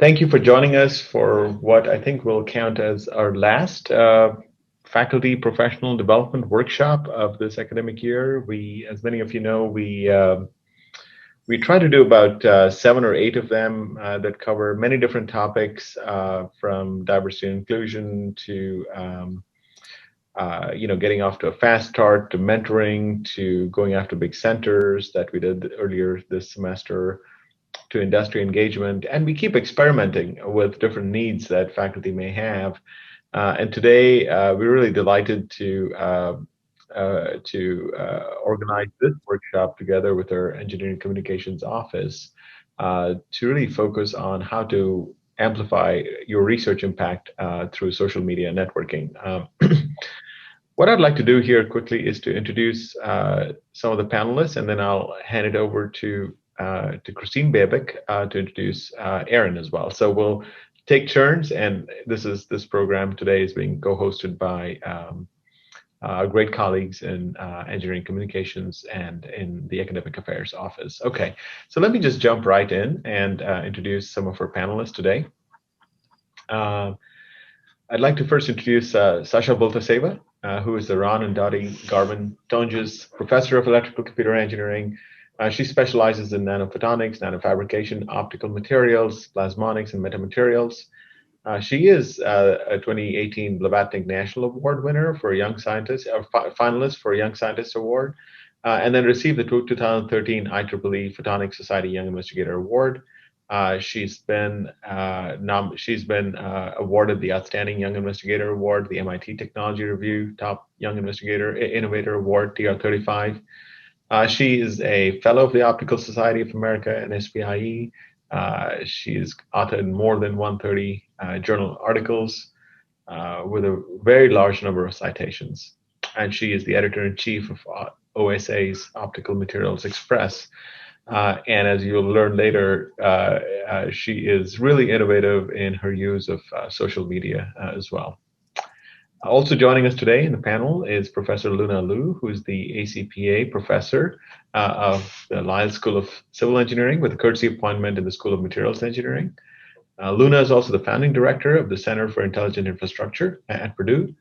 Thank you for joining us for what I think will count as our last faculty professional development workshop of this academic year. As many of you know, we try to do about 7 or 8 of them that cover many different topics, from diversity and inclusion to getting off to a fast start, to mentoring, to going after big centers that we did earlier this semester, to industry engagement, and we keep experimenting with different needs that faculty may have. And today, we're really delighted to organize this workshop together with our engineering communications office to really focus on how to amplify your research impact through social media networking. What I'd like to do here quickly is to introduce some of the panelists, and then I'll hand it over to Christine Babik to introduce Erin as well. So we'll take turns, and this program today is being co-hosted by great colleagues in engineering communications and in the academic affairs office. Okay, so let me just jump right in and introduce some of our panelists today. I'd like to first introduce Sasha Boltasseva, who is the Ron and Dotty Garvin Tonjes Professor of Electrical Computer Engineering. She specializes in nanophotonics, nanofabrication, optical materials, plasmonics, and metamaterials. She is a 2018 Blavatnik National Award winner for a Young Scientist, or finalist for a Young Scientist Award, and then received the 2013 IEEE Photonics Society Young Investigator Award. She's been awarded the Outstanding Young Investigator Award, the MIT Technology Review Top Young Investigator Innovator Award, TR35. She is a fellow of the Optical Society of America and SPIE. She's authored more than 130 journal articles with a very large number of citations. And she is the editor-in-chief of OSA's Optical Materials Express. And as you'll learn later, she is really innovative in her use of social media as well. Also joining us today in the panel is Professor Luna Liu, who is the ACPA professor of the Lyell School of Civil Engineering with a courtesy appointment in the School of Materials Engineering. Luna is also the founding director of the Center for Intelligent Infrastructure at Purdue.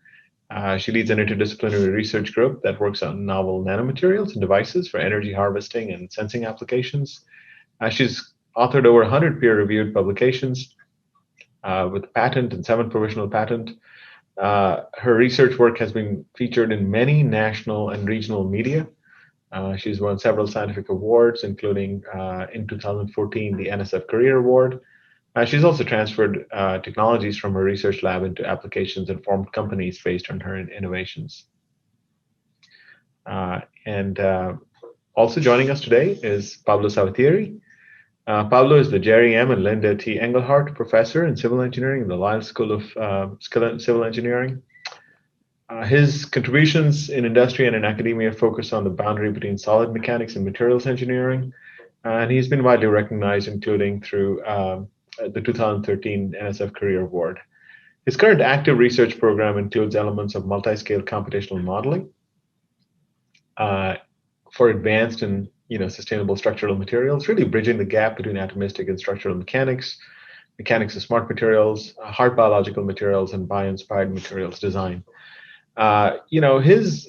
She leads an interdisciplinary research group that works on novel nanomaterials and devices for energy harvesting and sensing applications. She's authored over 100 peer-reviewed publications with a patent and 7 provisional patents. Her research work has been featured in many national and regional media. She's won several scientific awards, including in 2014, the NSF Career Award. She's also transferred technologies from her research lab into applications and formed companies based on her innovations. And also joining us today is Pablo Zavattieri. Pablo is the Jerry M. and Linda T. Engelhardt Professor in Civil Engineering in the Lyell School of Civil Engineering. His contributions in industry and in academia focus on the boundary between solid mechanics and materials engineering. And he's been widely recognized, including through the 2013 NSF Career Award. His current active research program includes elements of multi-scale computational modeling for advanced and sustainable structural materials, really bridging the gap between atomistic and structural mechanics, mechanics of smart materials, hard biological materials, and bio-inspired materials design. His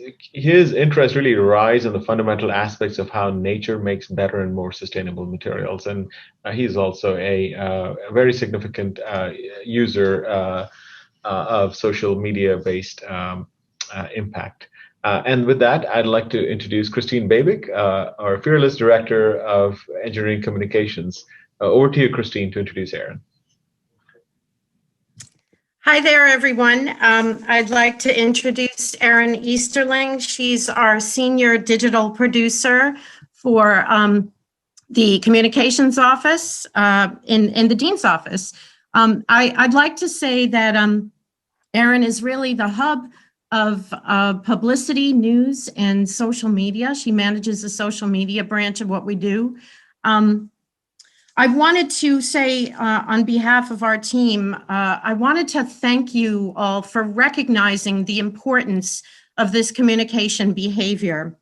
interests really rise in the fundamental aspects of how nature makes better and more sustainable materials, and he's also a very significant user of social media-based impact. And with that, I'd like to introduce Christine Babik, our fearless director of engineering communications. Over to you, Christine, to introduce Erin. Hi there, everyone. I'd like to introduce Erin Easterling. She's our senior digital producer for the communications office in the dean's office. I'd like to say that Erin is really the hub of publicity, news, and social media. She manages the social media branch of what we do. I wanted to say on behalf of our team, I wanted to thank you all for recognizing the importance of this communication behavior.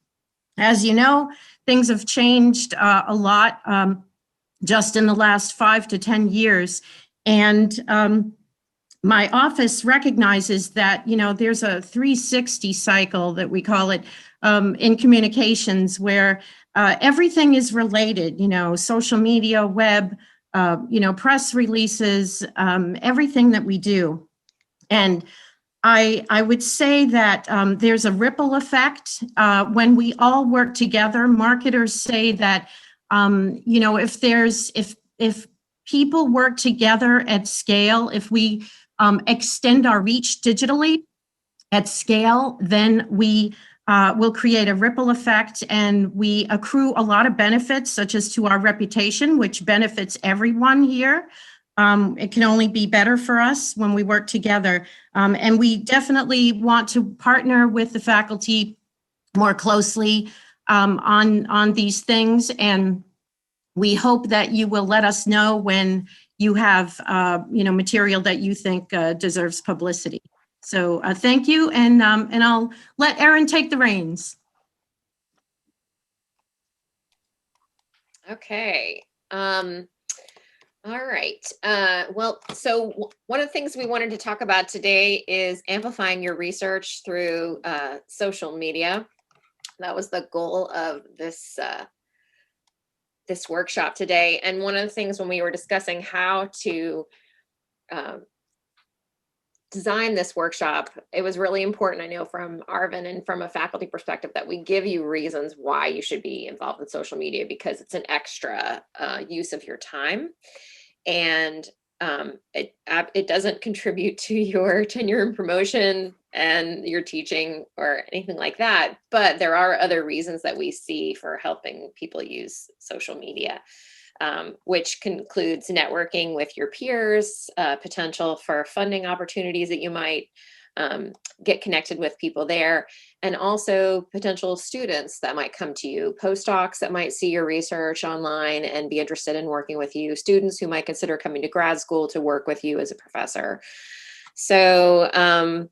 As you know, things have changed a lot just in the last 5 to 10 years. And my office recognizes that, there's a 360 cycle that we call it in communications where everything is related, social media, web, press releases, everything that we do. And I would say that there's a ripple effect when we all work together. Marketers say that, if people work together at scale, if we extend our reach digitally at scale, then we will create a ripple effect, and we accrue a lot of benefits, such as to our reputation, which benefits everyone here. It can only be better for us when we work together. And we definitely want to partner with the faculty more closely on these things. And we hope that you will let us know when you have material that you think deserves publicity. So thank you, and I'll let Erin take the reins. Okay. All right. Well, so one of the things we wanted to talk about today is amplifying your research through social media. That was the goal of this this workshop today. And one of the things when we were discussing how to design this workshop, it was really important, I know from Arvin and from a faculty perspective, that we give you reasons why you should be involved in social media, because it's an extra use of your time. And it doesn't contribute to your tenure and promotion and your teaching or anything like that. But there are other reasons that we see for helping people use social media, which concludes networking with your peers, potential for funding opportunities that you might get connected with people there, and also potential students that might come to you, postdocs that might see your research online and be interested in working with you, students who might consider coming to grad school to work with you as a professor. So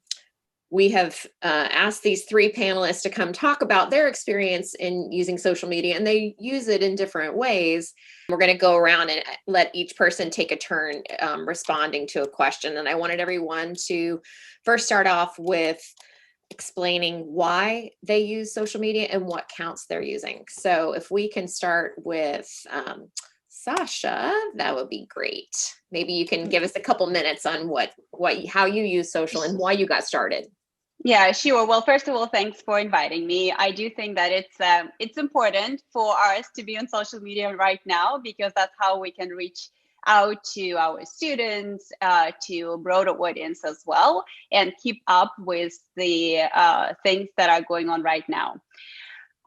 we have asked these three panelists to come talk about their experience in using social media, and they use it in different ways. We're going to go around and let each person take a turn responding to a question. And I wanted everyone to first start off with explaining why they use social media and what counts they're using. So if we can start with Sasha, that would be great. Maybe you can give us a couple minutes on how you use social and why you got started. Yeah, sure. Well, first of all, thanks for inviting me. I do think that it's important for us to be on social media right now, because that's how we can reach out to our students, to a broader audience as well, and keep up with the things that are going on right now.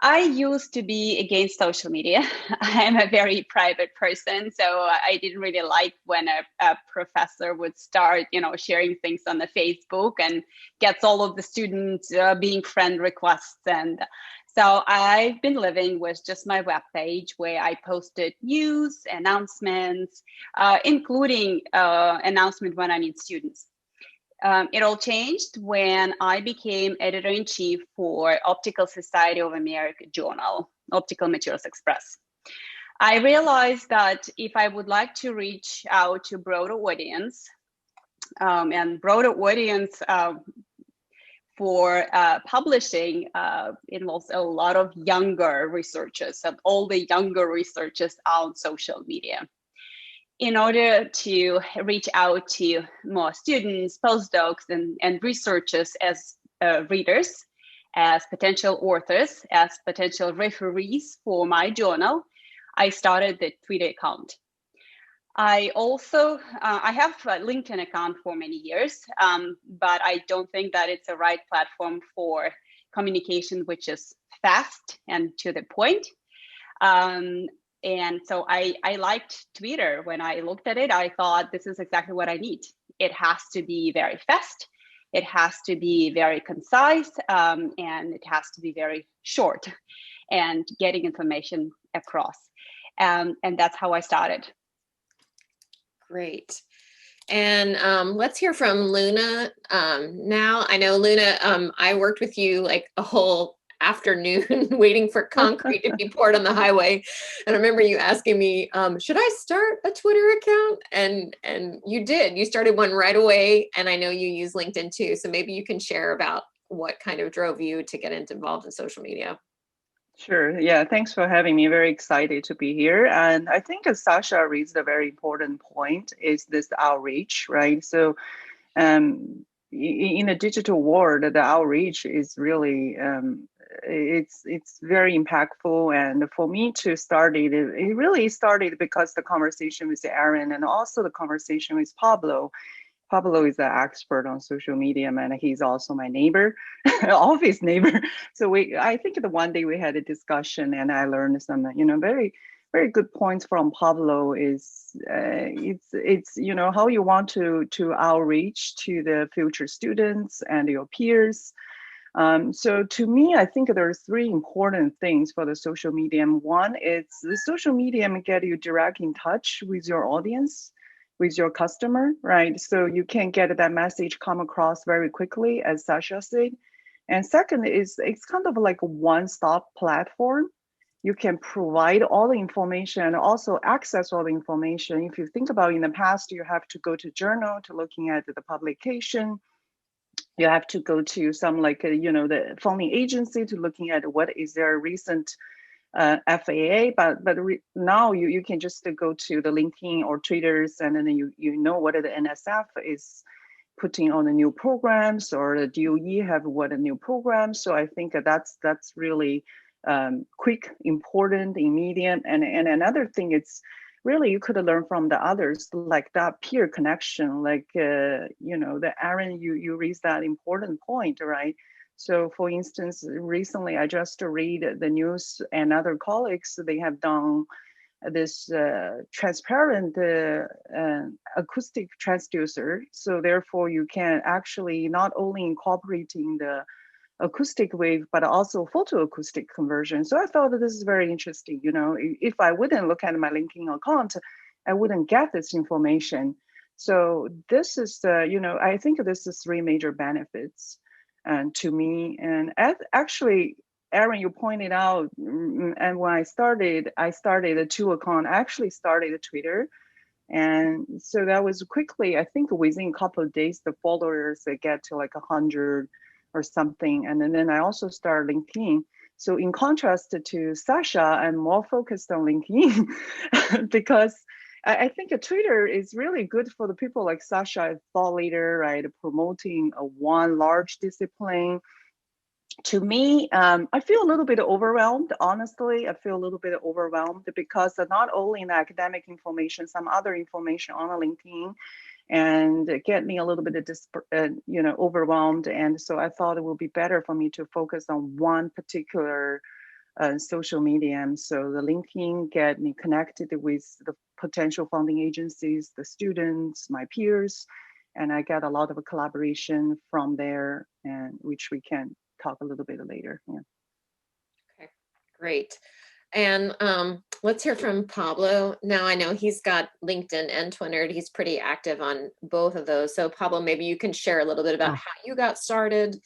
I used to be against social media. I'm a very private person, so I didn't really like when a professor would start, sharing things on the Facebook and gets all of the students being friend requests. And so I've been living with just my webpage, where I posted news, announcements, including announcement when I need students. It all changed when I became editor-in-chief for Optical Society of America journal, Optical Materials Express. I realized that if I would like to reach out to broader audience, and broader audience for publishing involves a lot of younger researchers, and all the younger researchers are on social media. In order to reach out to more students, postdocs, and researchers as readers, as potential authors, as potential referees for my journal, I started the Twitter account. I also, I have a LinkedIn account for many years, but I don't think that it's the right platform for communication, which is fast and to the point. And so I liked Twitter. When I looked at it, I thought, this is exactly what I need. It has to be very fast. It has to be very concise, and it has to be very short and getting information across. And that's how I started. Great. And let's hear from Luna now. I know, Luna, I worked with you like a whole afternoon waiting for concrete to be poured on the highway. And I remember you asking me, should I start a Twitter account? And you did. You started one right away. And I know you use LinkedIn too. So maybe you can share about what kind of drove you to get involved in social media. Sure. Yeah. Thanks for having me. Very excited to be here. And I think Sasha raised a very important point is this outreach, right? So in a digital world, the outreach is really, it's very impactful. And for me to start it, it really started because the conversation with Erin and also the conversation with Pablo. Pablo is an expert on social media, and he's also my neighbor, office neighbor. So I think the one day we had a discussion, and I learned some, very, very good points from Pablo. Is it's how you want to outreach to the future students and your peers. So to me, I think there are three important things for the social medium. One is the social medium get you direct in touch with your audience, with your customer, right? So you can get that message come across very quickly, as Sasha said. And second is it's kind of like a one-stop platform. You can provide all the information and also access all the information. If you think about in the past, you have to go to journal to looking at the publication. You have to go to some the funding agency to looking at what is their recent FAA, but now you can just go to the LinkedIn or Twitters, and then you know what the NSF is putting on the new programs, or the DOE have what a new program. So I think that's really quick, important, immediate, and another thing, it's really you could learn from the others, like that peer connection, like the Erin, you raised that important point, right? So for instance, recently I just read the news and other colleagues, they have done this transparent acoustic transducer. So therefore you can actually not only incorporating the acoustic wave, but also photoacoustic conversion. So I thought that this is very interesting. If I wouldn't look at my LinkedIn account, I wouldn't get this information. So this is, I think this is three major benefits. And to me, and actually, Erin, you pointed out, and when I started a two account. I actually started a Twitter, and so that was quickly. I think within a couple of days, the followers get to like 100 or something, and then I also started LinkedIn. So in contrast to Sasha, I'm more focused on LinkedIn because I think a Twitter is really good for the people like Sasha, a thought leader, right? Promoting one large discipline. To me, I feel a little bit overwhelmed. Honestly, I feel a little bit overwhelmed because not only in the academic information, some other information on LinkedIn, and get me a little bit overwhelmed. And so I thought it would be better for me to focus on one particular social medium. So the LinkedIn get me connected with the potential funding agencies, the students, my peers, and I get a lot of collaboration from there, and which we can talk a little bit later. Yeah. Okay, great. And let's hear from Pablo. Now I know he's got LinkedIn and Twitter. He's pretty active on both of those. So Pablo, maybe you can share a little bit about how you got started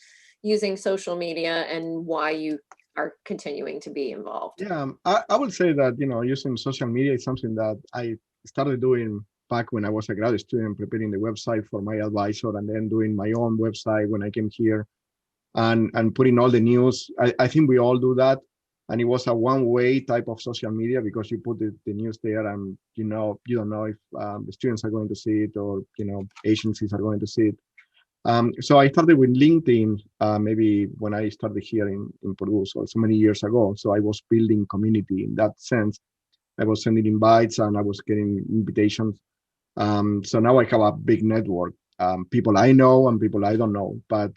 using social media and why you are continuing to be involved. Yeah, I would say that, using social media is something that I started doing back when I was a graduate student, preparing the website for my advisor, and then doing my own website when I came here, and putting all the news. I think we all do that. And it was a one-way type of social media because you put the news there, and you don't know if the students are going to see it, or agencies are going to see it. So I started with LinkedIn maybe when I started here in Purdue, so many years ago. So I was building community in that sense. I was sending invites and I was getting invitations. So now I have a big network, people I know and people I don't know. But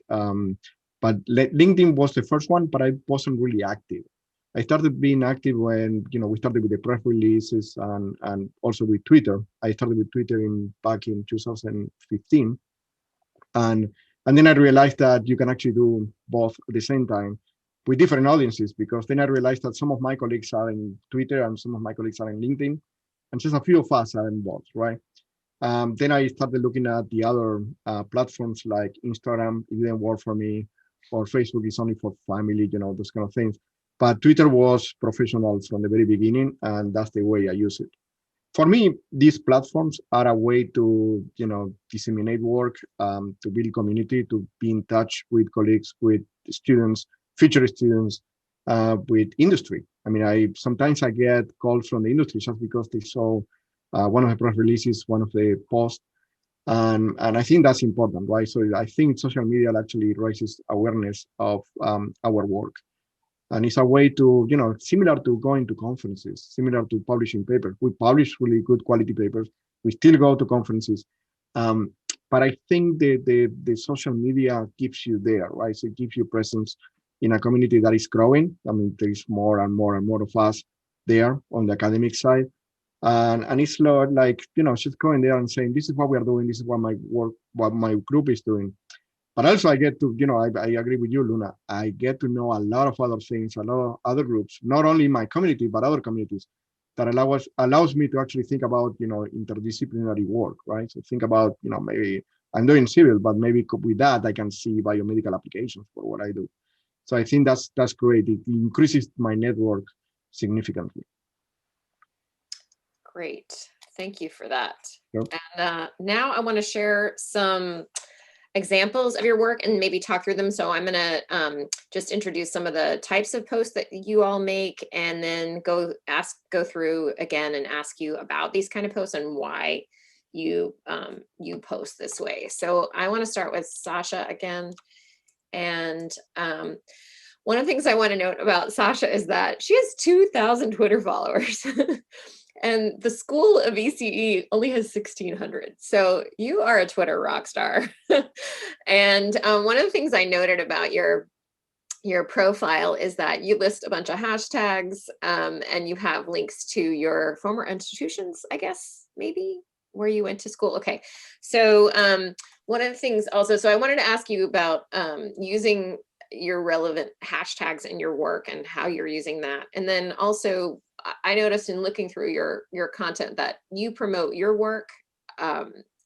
LinkedIn was the first one, but I wasn't really active. I started being active when we started with the press releases and also with Twitter. I started with Twitter back in 2015. And then I realized that you can actually do both at the same time with different audiences, because then I realized that some of my colleagues are in Twitter and some of my colleagues are in LinkedIn, and just a few of us are in both, right? Then I started looking at the other platforms like Instagram. It didn't work for me. or Facebook is only for family, you know, those kind of things. But Twitter was professional from the very beginning, and that's the way I use it. For me, these platforms are a way to, you know, disseminate work, to build community, to be in touch with colleagues, with students, future students, with industry. I mean, sometimes I get calls from the industry just because they saw one of the press releases, one of the posts, and I think that's important, right? So I think social media actually raises awareness of our work. And it's a way to, you know, similar to going to conferences, similar to publishing papers. We publish really good quality papers. We still go to conferences. But I think the social media keeps you there, right? So it gives you presence in a community that is growing. I mean, there is more and more and more of us there on the academic side. And it's like, you know, just going there and saying, this is what we are doing. This is what my work, what my group is doing. But also I get to, you know, I agree with you, Luna. I get to know a lot of other things, a lot of other groups, not only my community, but other communities that allows me to actually think about, you know, interdisciplinary work, right? So think about, you know, maybe I'm doing civil, but maybe with that, I can see biomedical applications for what I do. So I think that's great. It increases my network significantly. Great. Thank you for that. Yep. And now I want to share some examples of your work and maybe talk through them. So I'm going to just introduce some of the types of posts that you all make, and then go through again and ask you about these kind of posts and why you post this way. So I want to start with Sasha again. And one of the things I want to note about Sasha is that she has 2,000 Twitter followers. And the School of ECE only has 1,600. So you are a Twitter rock star. And one of the things I noted about your profile is that you list a bunch of hashtags, and you have links to your former institutions, I guess, maybe, where you went to school. Okay. So one of the things also, so I wanted to ask you about using your relevant hashtags in your work and how you're using that. And then also, I noticed in looking through your content that you promote your work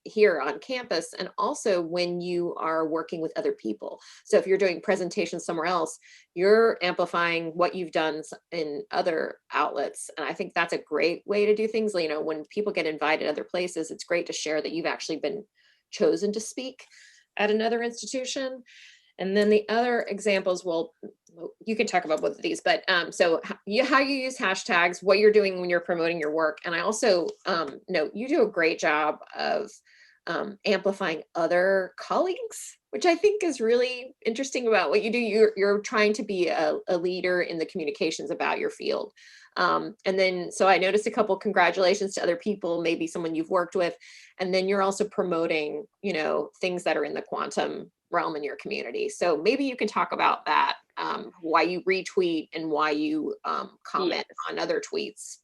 here on campus, and also when you are working with other people. So if you're doing presentations somewhere else, you're amplifying what you've done in other outlets. And I think that's a great way to do things. You know, when people get invited other places, it's great to share that you've actually been chosen to speak at another institution. And then the other examples, well, you can talk about both of these, but so how you use hashtags, what you're doing when you're promoting your work. And I also know you do a great job of amplifying other colleagues, which I think is really interesting about what you do. You're trying to be a leader in the communications about your field. And then, so I noticed a couple congratulations to other people, maybe someone you've worked with, and then you're also promoting, you know, things that are in the quantum realm in your community. So maybe you can talk about that, why you retweet and why you comment on other tweets.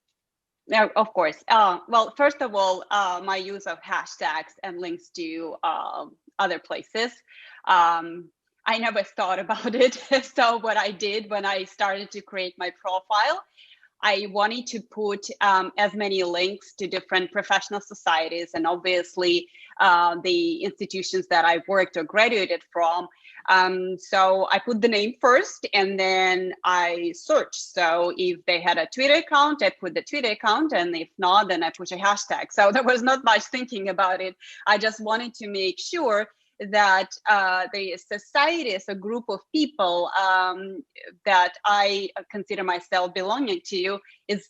No, of course. Well, first of all, my use of hashtags and links to other places. I never thought about it. So what I did when I started to create my profile, I wanted to put as many links to different professional societies and obviously the institutions that I worked or graduated from. So I put the name first and then I searched. So if they had a Twitter account, I put the Twitter account, and if not, then I put a hashtag. So there was not much thinking about it. I just wanted to make sure that the society is a group of people that I consider myself belonging to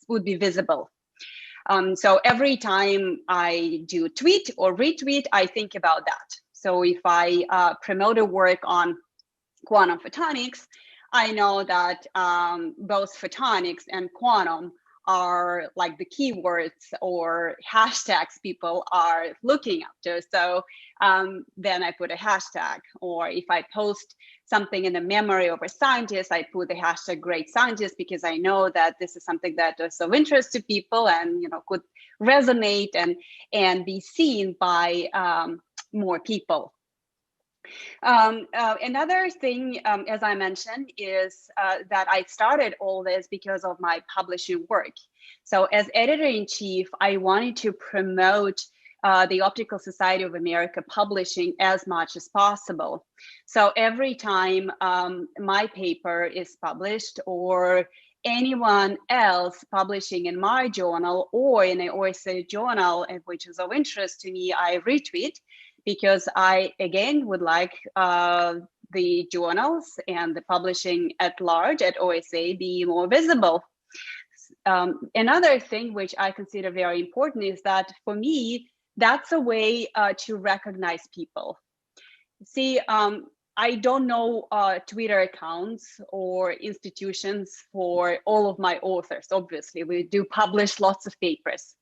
would be visible. So every time I do tweet or retweet, I think about that. So if I promote a work on quantum photonics, I know that both photonics and quantum are like the keywords or hashtags people are looking after. So then I put a hashtag, or if I post something in the memory of a scientist, I put the hashtag great scientist, because I know that this is something that is of interest to people and, you know, could resonate and be seen by more people. Another thing, as I mentioned, is that I started all this because of my publishing work. So as editor-in-chief, I wanted to promote the Optical Society of America publishing as much as possible. So every time my paper is published, or anyone else publishing in my journal or in an OSA journal, which is of interest to me, I retweet, because I, again, would like the journals and the publishing at large at OSA be more visible. Another thing which I consider very important is that, for me, that's a way to recognize people. See, I don't know Twitter accounts or institutions for all of my authors. Obviously, we do publish lots of papers,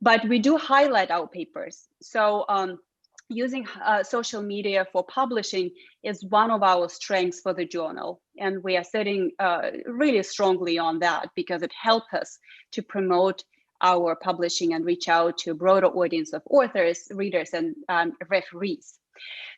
but we do highlight our papers. So using social media for publishing is one of our strengths for the journal. And we are setting really strongly on that, because it helps us to promote our publishing and reach out to a broader audience of authors, readers, and referees.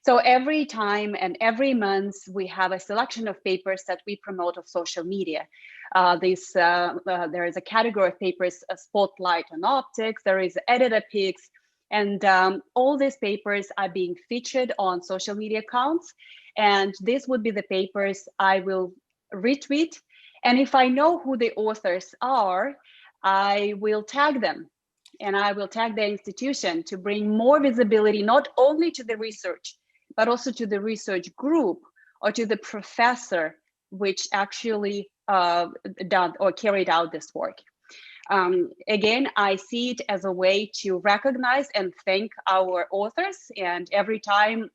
So every time and every month, we have a selection of papers that we promote of social media. There is a category of papers, a spotlight on optics, there is editor picks, and all these papers are being featured on social media accounts. And this would be the papers I will retweet. And if I know who the authors are, I will tag them, and I will tag the institution to bring more visibility, not only to the research, but also to the research group or to the professor which actually done or carried out this work. Again, I see it as a way to recognize and thank our authors. And every time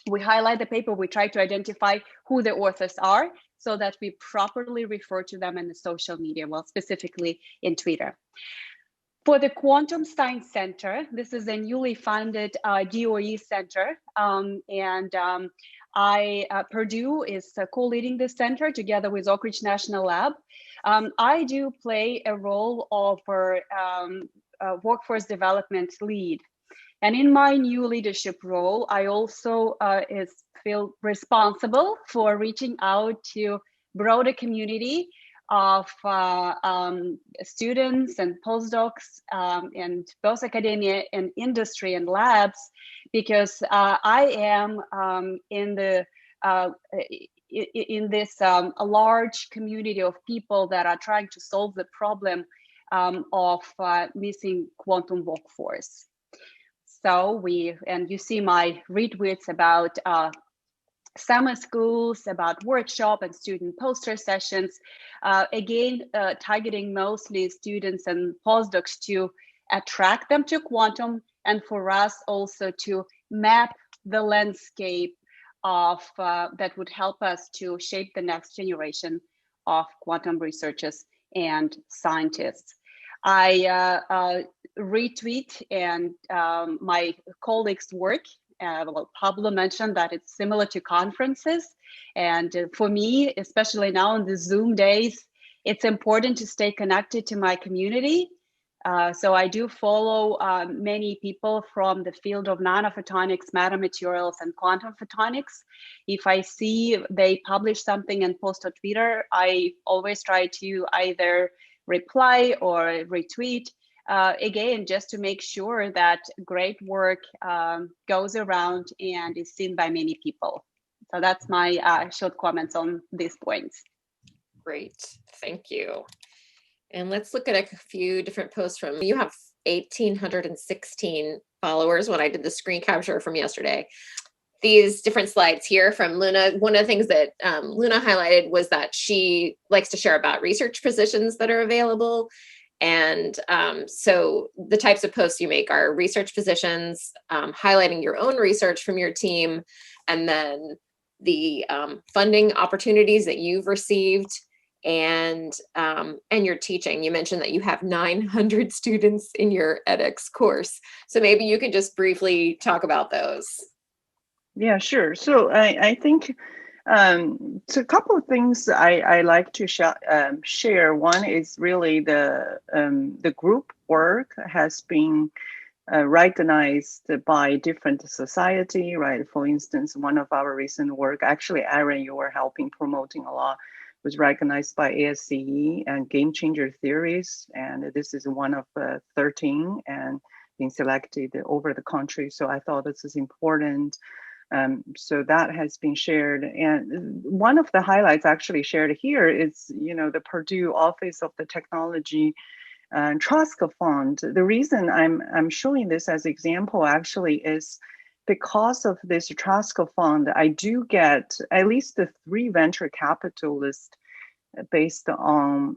we highlight the paper, we try to identify who the authors are, so that we properly refer to them in the social media, well, specifically in Twitter. For the Quantum Science Center, this is a newly funded DOE center, Purdue is co-leading this center together with Oak Ridge National Lab. I do play a role of workforce development lead. And in my new leadership role, I also feel responsible for reaching out to broader community of students and postdocs and both academia and industry and labs, because I am in this large community of people that are trying to solve the problem of missing quantum workforce. So you see my retweets about summer schools, about workshop and student poster sessions, again, targeting mostly students and postdocs to attract them to quantum, and for us also to map the landscape of that would help us to shape the next generation of quantum researchers and scientists. I retweet and my colleagues' work. Well, Pablo mentioned that it's similar to conferences. And for me, especially now in the Zoom days, it's important to stay connected to my community. So I do follow many people from the field of nanophotonics, matter materials, and quantum photonics. If I see they publish something and post on Twitter, I always try to either reply or retweet, again, just to make sure that great work goes around and is seen by many people. So that's my short comments on these points. Great, thank you. And let's look at a few different posts from, you have 1,816 followers when I did the screen capture from yesterday. These different slides here from Luna, one of the things that Luna highlighted was that she likes to share about research positions that are available. And so the types of posts you make are research positions, highlighting your own research from your team, and then the funding opportunities that you've received, and your teaching. You mentioned that you have 900 students in your edX course. So maybe you can just briefly talk about those. Yeah, sure. So I think so a couple of things I like to share. One is really the group work has been recognized by different society, right? For instance, one of our recent work, actually, Erin, you were helping promoting a lot, was recognized by ASCE and Game Changer Theories. And this is one of 13. And been selected over the country. So I thought this is important. So that has been shared. And one of the highlights actually shared here is, the Purdue Office of the Technology Trust Fund. The reason I'm showing this as example actually is because of this Trust Fund, I do get at least the 3 venture capitalists based on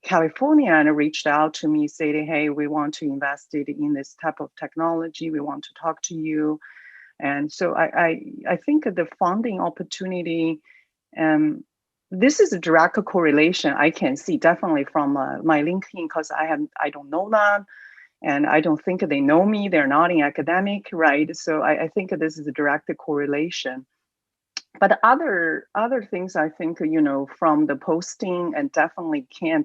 California and reached out to me saying, hey, we want to invest in this type of technology. We want to talk to you. And so I think the funding opportunity, this is a direct correlation I can see definitely from my LinkedIn, because I don't know them, and I don't think they know me. They're not in academic, right? So I think this is a direct correlation. But other things I think, from the posting and definitely can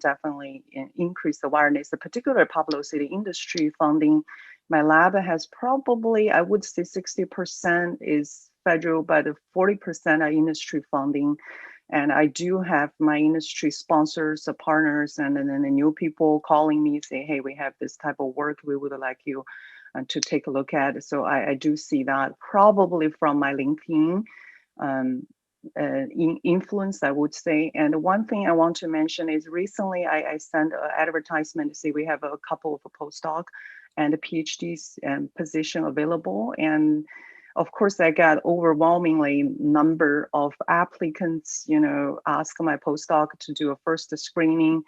increase the awareness, the particular Pablo City industry funding. My lab has probably, I would say 60% is federal, but 40% are industry funding. And I do have my industry sponsors, partners, and then the new people calling me, say, hey, we have this type of work we would like you to take a look at. So I do see that probably from my LinkedIn influence, I would say. And one thing I want to mention is recently I sent an advertisement to say we have a couple of postdoc and a PhD's position available. And of course, I got overwhelmingly number of applicants, ask my postdoc to do a first screening.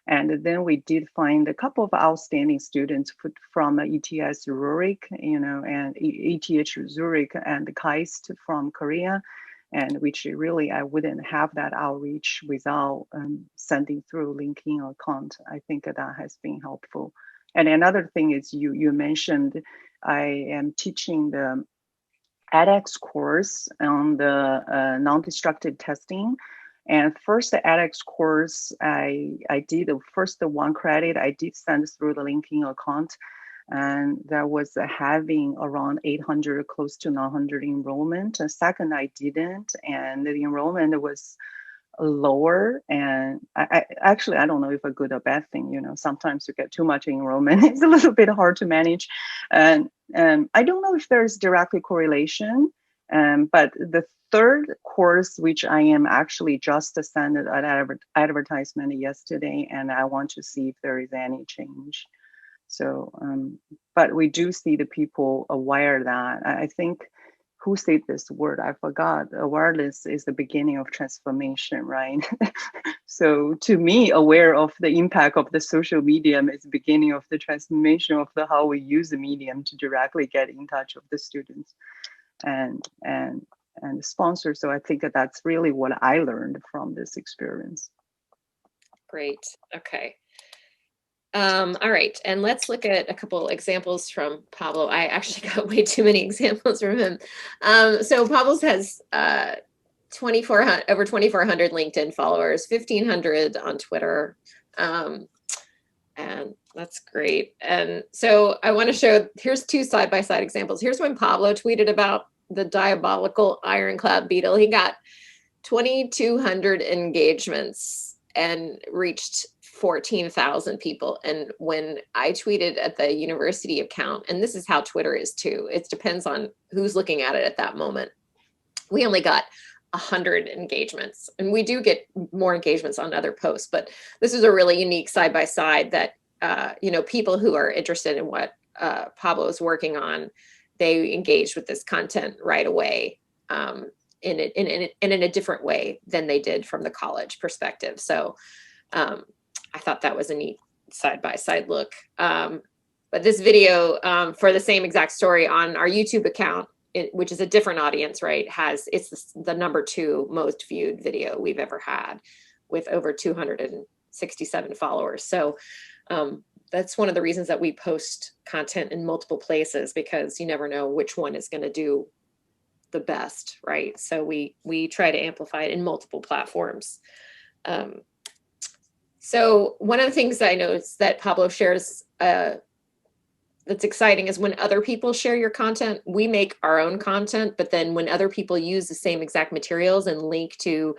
And then we did find a couple of outstanding students from ETH Zurich, and ETH Zurich and KAIST from Korea, and which really I wouldn't have that outreach without sending through LinkedIn account. I think that has been helpful. And another thing is you mentioned I am teaching the edX course on the non-destructive testing. And first the edX course, I did the first 1 credit, I did send through the LinkedIn account, and that was having around 800, close to 900 enrollment. The second I didn't, and the enrollment was lower. And I actually, I don't know if a good or bad thing, sometimes you get too much enrollment. It's a little bit hard to manage. And I don't know if there's directly correlation, but the third course, which I am actually just sent an advertisement yesterday, and I want to see if there is any change. So, but we do see the people aware that, I think, who said this word? I forgot. Awareness is the beginning of transformation, right? So to me, aware of the impact of the social medium is the beginning of the transformation of how we use the medium to directly get in touch with the students and the sponsors. So I think that's really what I learned from this experience. Great. Okay. All right, and let's look at a couple examples from Pablo. I actually got way too many examples from him. So Pablo's has over 2,400 LinkedIn followers, 1,500 on Twitter, and that's great. And so I want to show, here's 2 side-by-side examples. Here's when Pablo tweeted about the diabolical ironclad beetle. He got 2,200 engagements and reached 14,000 people. And when I tweeted at the university account, and this is how Twitter is too, it depends on who's looking at it at that moment. We only got 100 engagements, and we do get more engagements on other posts, but this is a really unique side-by-side that, people who are interested in what Pablo is working on, they engaged with this content right away, in a different way than they did from the college perspective. So I thought that was a neat side-by-side look. But this video, for the same exact story on our YouTube account, which is a different audience, right, it's the number 2 most viewed video we've ever had, with over 267 followers. So that's one of the reasons that we post content in multiple places, because you never know which one is going to do the best, right? So we try to amplify it in multiple platforms. So one of the things that I noticed that Pablo shares that's exciting is when other people share your content, we make our own content, but then when other people use the same exact materials and link to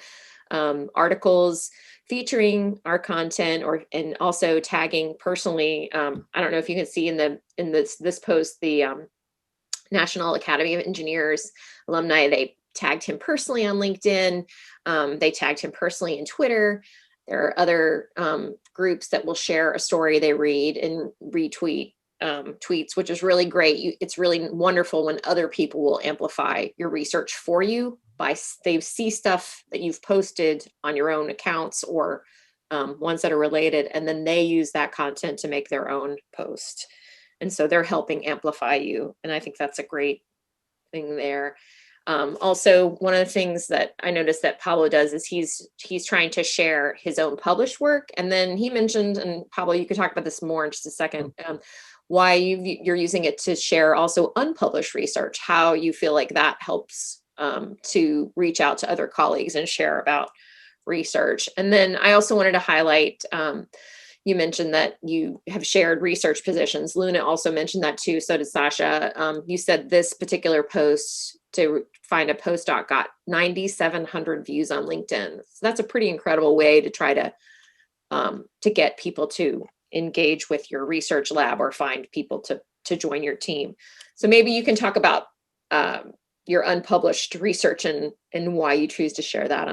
articles, featuring our content and also tagging personally. I don't know if you can see in this post, the National Academy of Engineers alumni, they tagged him personally on LinkedIn. They tagged him personally in Twitter. There are other groups that will share a story they read and retweet tweets, which is really great. It's really wonderful when other people will amplify your research for you they see stuff that you've posted on your own accounts or ones that are related, and then they use that content to make their own post. And so they're helping amplify you. And I think that's a great thing there. Also, one of the things that I noticed that Pablo does is he's trying to share his own published work. And then he mentioned, and Pablo, you could talk about this more in just a second, why you're using it to share also unpublished research, how you feel like that helps to reach out to other colleagues and share about research. And then I also wanted to highlight, you mentioned that you have shared research positions. Luna also mentioned that too. So did Sasha. You said this particular post to find a postdoc got 9,700 views on LinkedIn. So that's a pretty incredible way to try to get people to engage with your research lab or find people to join your team. So maybe you can talk about your unpublished research and why you choose to share that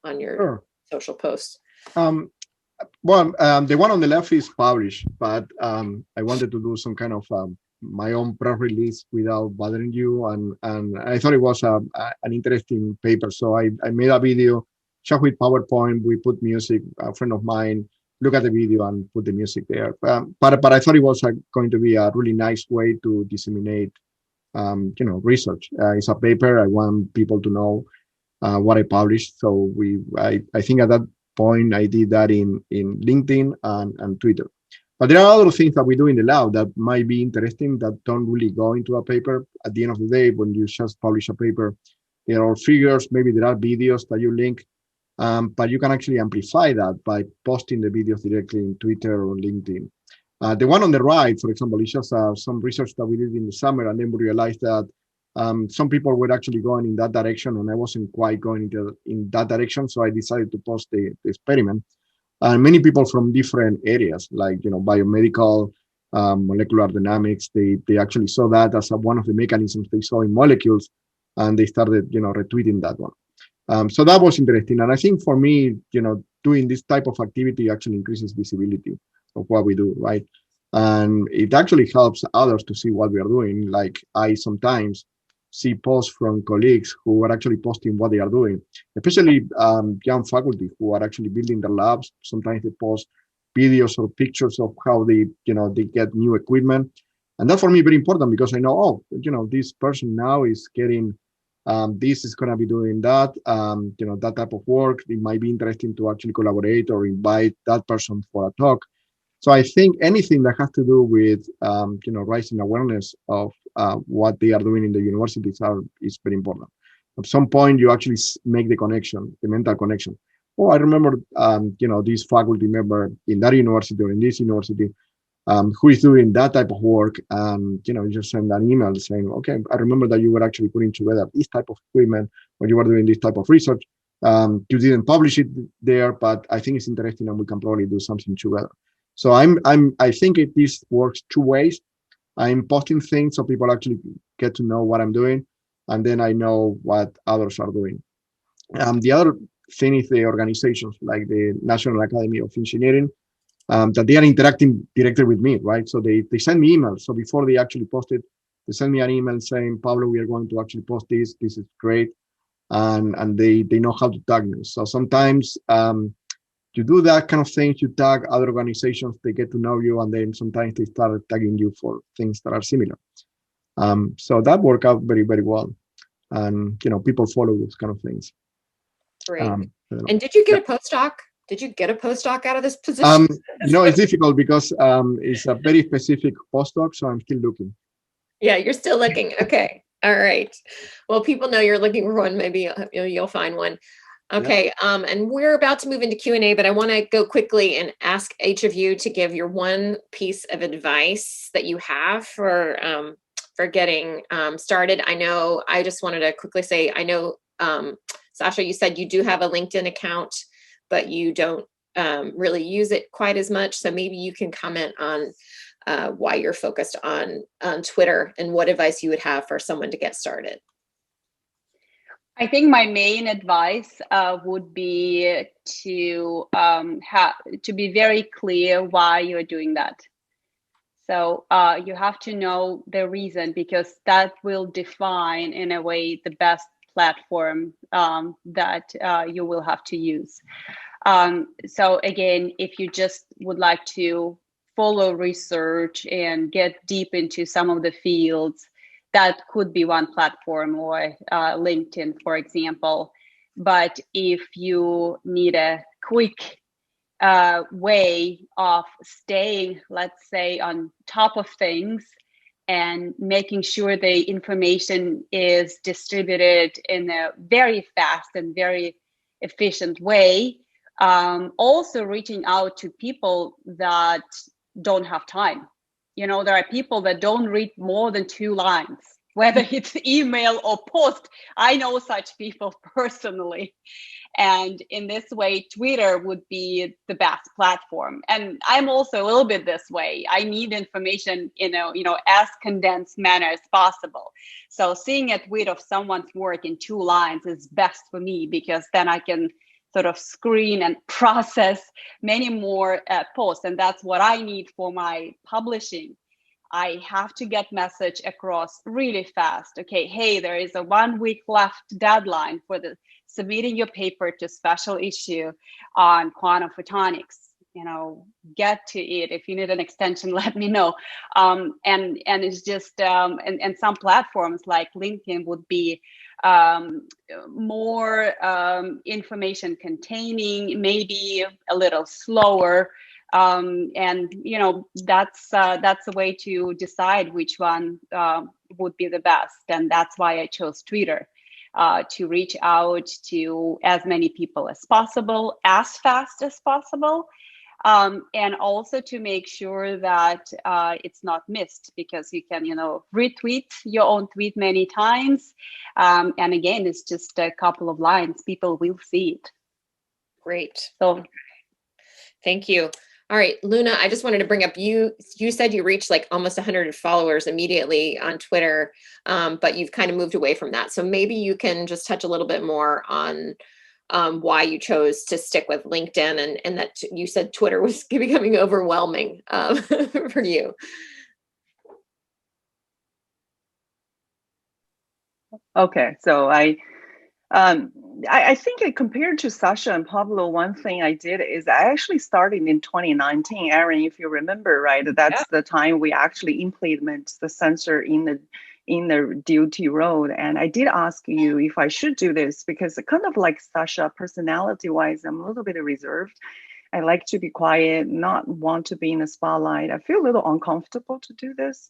on your social posts. Well, the one on the left is published, but I wanted to do some kind of my own press release without bothering you, and I thought it was an interesting paper. So I made a video, shot with PowerPoint. We put music. A friend of mine look at the video and put the music there. But I thought it was going to be a really nice way to disseminate, research. It's a paper. I want people to know what I published. So I think at that point I did that in LinkedIn and Twitter. But there are other things that we do in the lab that might be interesting that don't really go into a paper. At the end of the day, when you just publish a paper, there are figures, maybe there are videos that you link, but you can actually amplify that by posting the videos directly in Twitter or LinkedIn. The one on the right, for example, is just some research that we did in the summer, and then we realized that some people were actually going in that direction, and I wasn't quite going in that direction, so I decided to post the experiment. And many people from different areas, like biomedical, molecular dynamics, they actually saw that as one of the mechanisms they saw in molecules, and they started retweeting that one. So that was interesting, and I think for me, doing this type of activity actually increases visibility of what we do, right? And it actually helps others to see what we are doing. Like I sometimes see posts from colleagues who are actually posting what they are doing, especially young faculty who are actually building their labs. Sometimes they post videos or pictures of how they get new equipment. And that for me very important, because I know, this person now is getting, this is going to be doing that, that type of work. It might be interesting to actually collaborate or invite that person for a talk. So I think anything that has to do with, raising awareness of what they are doing in the universities is very important. At some point, you actually make the connection, the mental connection. Oh, I remember, this faculty member in that university or in this university who is doing that type of work. And, you just send an email saying, okay, I remember that you were actually putting together this type of equipment or you were doing this type of research. You didn't publish it there, but I think it's interesting and we can probably do something together. So I think this works two ways. I'm posting things so people actually get to know what I'm doing, and then I know what others are doing. The other thing is the organizations like the National Academy of Engineering, that they are interacting directly with me, right? So they send me emails. So before they actually post it, they send me an email saying, Pablo, we are going to actually post this. This is great. And they know how to tag me. So sometimes you do that kind of things, you tag other organizations, they get to know you, and then sometimes they start tagging you for things that are similar. So that worked out very, very well. And, people follow those kind of things. Great. And did you get a postdoc? Did you get a postdoc out of this position? It's difficult because it's a very specific postdoc, so I'm still looking. Yeah, you're still looking. Okay. All right. Well, people know you're looking for one. Maybe you'll find one. Okay, and we're about to move into Q&A, but I want to go quickly and ask each of you to give your one piece of advice that you have for getting started. I just wanted to quickly say, Sasha, you said you do have a LinkedIn account, but you don't really use it quite as much. So maybe you can comment on why you're focused on Twitter and what advice you would have for someone to get started. I think my main advice would be to be very clear why you're doing that. So you have to know the reason, because that will define in a way the best platform that you will have to use. So again, if you just would like to follow research and get deep into some of the fields, that could be one platform, or LinkedIn, for example. But if you need a quick way of staying, let's say, on top of things and making sure the information is distributed in a very fast and very efficient way, also reaching out to people that don't have time. You know, there are people that don't read more than 2 lines, whether it's email or post. I know such people personally. And in this way, Twitter would be the best platform. And I'm also a little bit this way. I need information in a, as condensed manner as possible. So seeing a tweet of someone's work in 2 lines is best for me, because then I can sort of screen and process many more posts. And that's what I need for my publishing. I have to get message across really fast. Okay, hey, there is a 1 week left deadline for the submitting your paper to special issue on quantum photonics. Get to it. If you need an extension, let me know. And it's just and some platforms like LinkedIn would be more information containing, maybe a little slower. And that's a way to decide which one would be the best. And that's why I chose Twitter, to reach out to as many people as possible, as fast as possible. And also to make sure that it's not missed, because you can, retweet your own tweet many times. And again, it's just a couple of lines. People will see it. Great. So thank you. All right, Luna, I just wanted to bring up, you said you reached like almost 100 followers immediately on Twitter, but you've kind of moved away from that. So maybe you can just touch a little bit more on why you chose to stick with LinkedIn, and that you said Twitter was becoming overwhelming for you. Okay, so I think compared to Sasha and Pablo, one thing I did is I actually started in 2019. Erin, if you remember, right, that's the time we actually implement the sensor in the duty road. And I did ask you if I should do this, because kind of like Sasha, personality-wise, I'm a little bit reserved. I like to be quiet, not want to be in the spotlight. I feel a little uncomfortable to do this.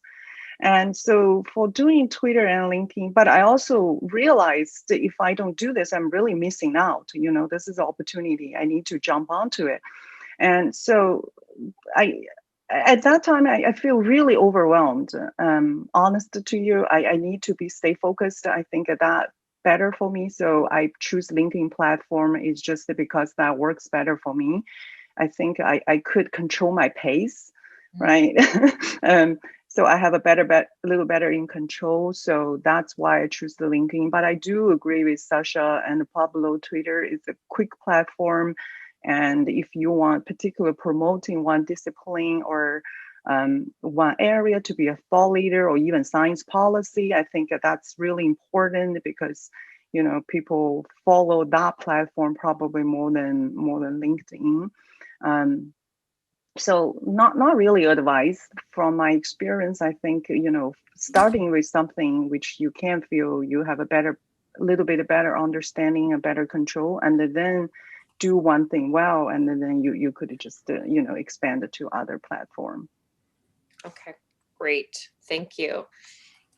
And so for doing Twitter and LinkedIn, but I also realized that if I don't do this, I'm really missing out. This is an opportunity. I need to jump onto it. And so at that time, I feel really overwhelmed. Honest to you, I need to stay focused. I think that better for me. So I choose LinkedIn platform is just because that works better for me. I think I could control my pace, right? So I have a little better in control. So that's why I choose the LinkedIn. But I do agree with Sasha and Pablo. Twitter is a quick platform. And if you want particular promoting one discipline or one area to be a thought leader, or even science policy, I think that's really important, because people follow that platform probably more than LinkedIn. So not really advice from my experience. I think, starting with something which you can feel you have a little bit better understanding, a better control, and then do one thing well, and then you could just, expand it to other platform. Okay, great. Thank you.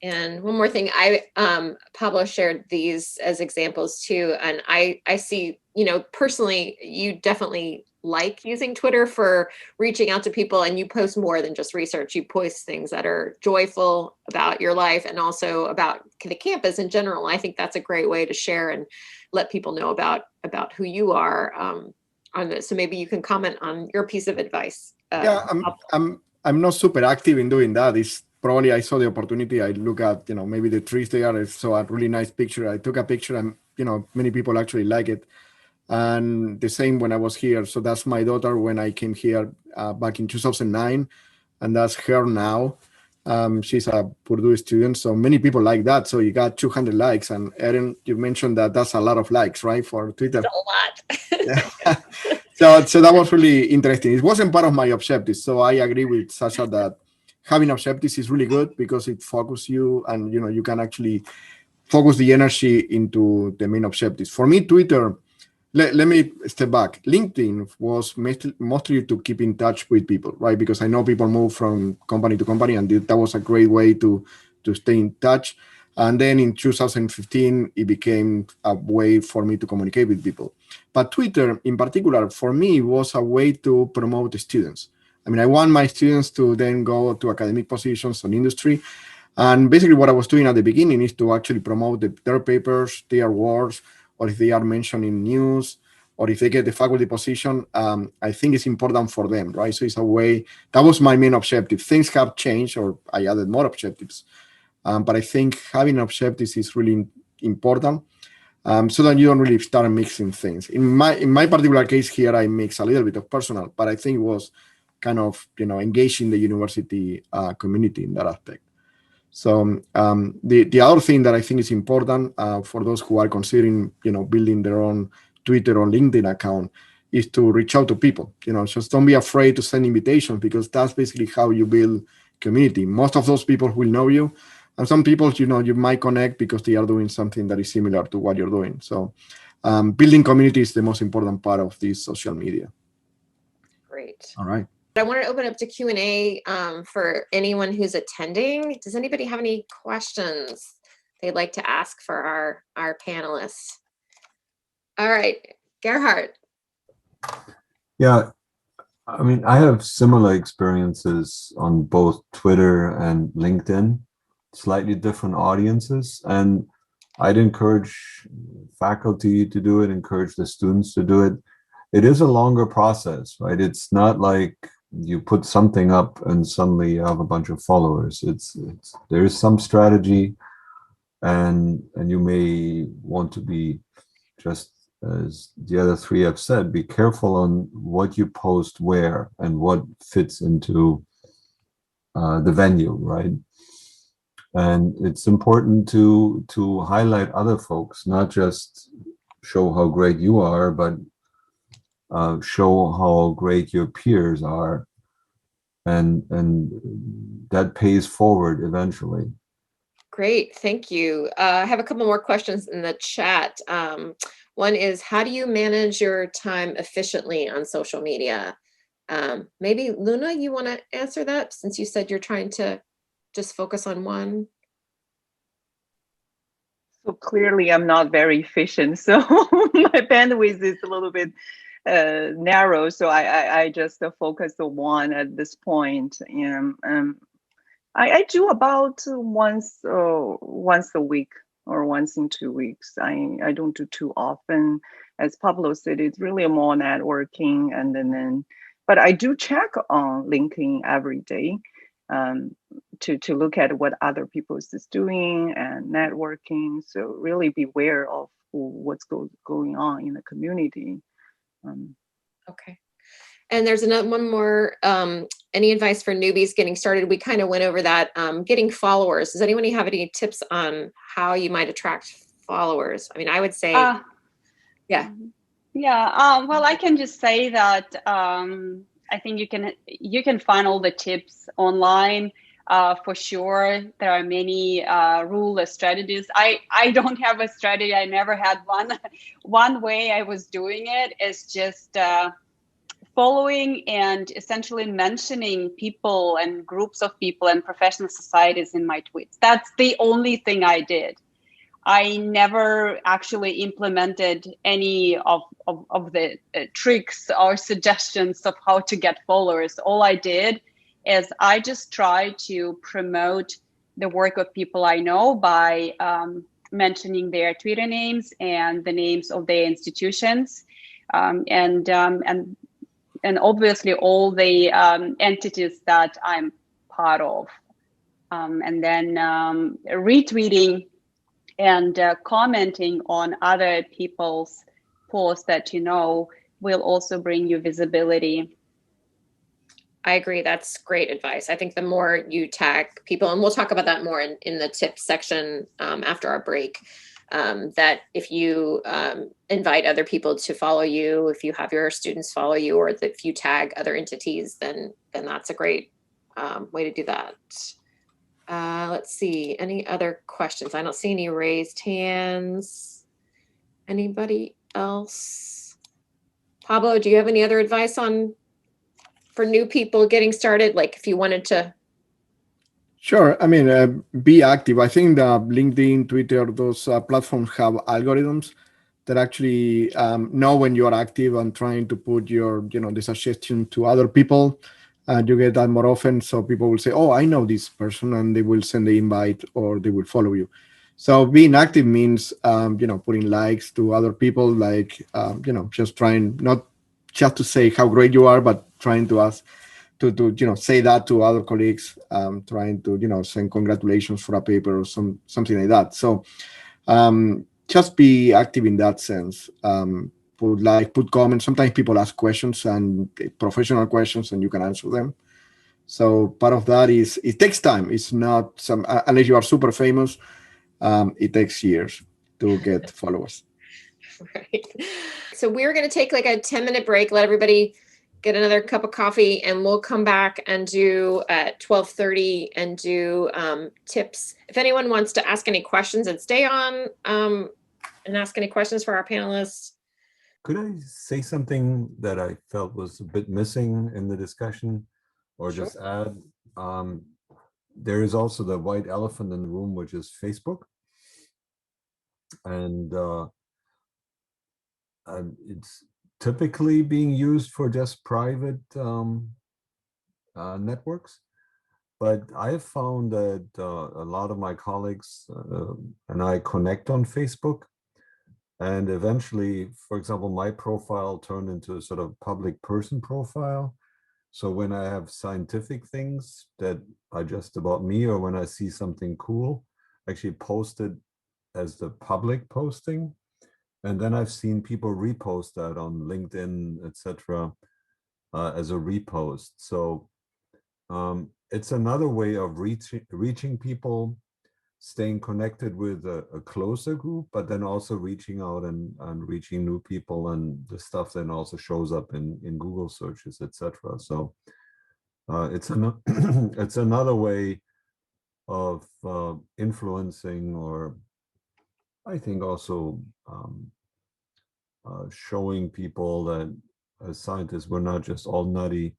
And one more thing, Pablo shared these as examples too. And I see, personally, you definitely like using Twitter for reaching out to people, and you post more than just research. You post things that are joyful about your life and also about the campus in general. I think that's a great way to share and let people know about who you are. on this. So maybe you can comment on your piece of advice. Yeah, I'm not super active in doing that. It's probably I saw the opportunity. I look at, maybe the trees there. I saw a really nice picture. I took a picture and, many people actually like it. And the same when I was here. So that's my daughter when I came here back in 2009. And that's her now. She's a Purdue student. So many people like that. So you got 200 likes. And Erin, you mentioned that that's a lot of likes, right? For Twitter. That's a lot. Yeah. So that was really interesting. It wasn't part of my objectives. So I agree with Sasha that having objectives is really good because it focuses you and, you can actually focus the energy into the main objectives. For me, Twitter, let me step back. LinkedIn was mostly to keep in touch with people, right? Because I know people move from company to company, and that was a great way to stay in touch. And then in 2015, it became a way for me to communicate with people. But Twitter, in particular, for me, was a way to promote the students. I mean, I want my students to then go to academic positions on industry. And basically what I was doing at the beginning is to actually promote their papers, their awards, or if they are mentioned in news, or if they get the faculty position, I think it's important for them, right? So it's a way, that was my main objective. Things have changed, or I added more objectives. But I think having objectives is really important, so that you don't really start mixing things. In my particular case here, I mix a little bit of personal, but I think it was kind of, engaging the university community in that aspect. So the other thing that I think is important for those who are considering, building their own Twitter or LinkedIn account is to reach out to people. Just don't be afraid to send invitations, because that's basically how you build community. Most of those people will know you, and some people, you might connect because they are doing something that is similar to what you're doing. So building community is the most important part of this social media. Great. All right. I want to open up to Q&A for anyone who's attending. Does anybody have any questions they'd like to ask for our panelists? All right, Gerhard. Yeah, I mean, I have similar experiences on both Twitter and LinkedIn, slightly different audiences. And I'd encourage faculty to do it, encourage the students to do it. It is a longer process, right? It's not like you put something up and suddenly you have a bunch of followers. There is some strategy, and you may want to be, just as the other three have said, be careful on what you post where and what fits into the venue, right? And it's important to highlight other folks, not just show how great you are, but show how great your peers are, and that pays forward eventually. Great, thank you. I have a couple more questions in the chat. One is, how do you manage your time efficiently on social media? Maybe Luna, you want to answer that, since you said you're trying to just focus on one? So clearly I'm not very efficient, so my bandwidth is a little bit narrow, so I just focus on one at this point. And I do about once a week or once in 2 weeks. I don't do too often. As Pablo said, it's really more networking, and then but I do check on LinkedIn every day to look at what other people is doing and networking. So really beware of what's going on in the community. Okay. And there's one more, any advice for newbies getting started? We kind of went over that, getting followers. Does anybody have any tips on how you might attract followers? I mean, I would say, yeah. Yeah, well, I can just say that I think you can find all the tips online. For sure, there are many rule strategies. I don't have a strategy. I never had one. One way I was doing it is just following and essentially mentioning people and groups of people and professional societies in my tweets. That's the only thing I did. I never actually implemented any of the tricks or suggestions of how to get followers. All I did is I just try to promote the work of people I know by mentioning their Twitter names and the names of their institutions. and obviously all the entities that I'm part of. And then retweeting and commenting on other people's posts that will also bring you visibility. I agree. That's great advice. I think the more you tag people, and we'll talk about that more in the tips section after our break, that if you invite other people to follow you, if you have your students follow you, or if you tag other entities, then that's a great way to do that. Let's see, any other questions? I don't see any raised hands. Anybody else? Pablo, do you have any other advice for new people getting started? Like if you wanted to. Sure. I mean, be active. I think that LinkedIn, Twitter, those platforms have algorithms that actually know when you are active and trying to put your, the suggestion to other people. You get that more often. So people will say, oh, I know this person, and they will send the invite or they will follow you. So being active means, putting likes to other people, like, just trying not just to say how great you are, but trying to ask to say that to other colleagues, trying to, send congratulations for a paper or something like that. So just be active in that sense. Put comments. Sometimes people ask questions, and professional questions, and you can answer them. So part of that is it takes time. It's not unless you are super famous, it takes years to get followers. Right. So we're going to take like a 10-minute break, let everybody get another cup of coffee, and we'll come back and do at 12:30 and do tips. If anyone wants to ask any questions and stay on and ask any questions for our panelists. Could I say something that I felt was a bit missing in the discussion, or Sure. just add? There is also the white elephant in the room, which is Facebook. And it's typically being used for just private networks. But I've found that a lot of my colleagues and I connect on Facebook. And eventually, for example, my profile turned into a sort of public person profile. So when I have scientific things that are just about me, or when I see something cool, I actually post it as the public posting. And then I've seen people repost that on LinkedIn, etc., as a repost. So it's another way of reaching people, staying connected with a closer group, but then also reaching out and reaching new people, and the stuff then also shows up in Google searches, etc. So it's another way of influencing, or I think also showing people that as scientists we're not just all nutty,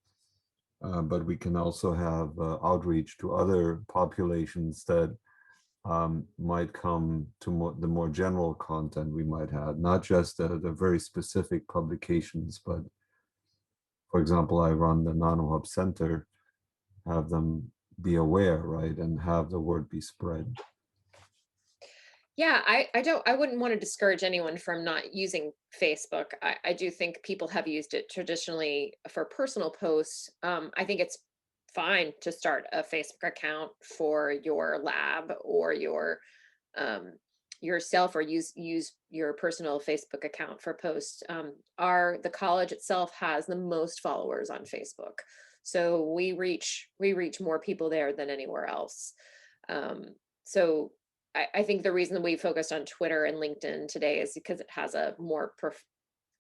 but we can also have outreach to other populations that might come to the more general content we might have, not just the very specific publications, but for example, I run the NanoHub Center, have them be aware, right, and have the word be spread. Yeah, I wouldn't want to discourage anyone from not using Facebook. I do think people have used it traditionally for personal posts. I think it's fine to start a Facebook account for your lab or yourself, or use your personal Facebook account for posts. The college itself has the most followers on Facebook, so we reach more people there than anywhere else. So I think the reason that we focused on Twitter and LinkedIn today is because it has a more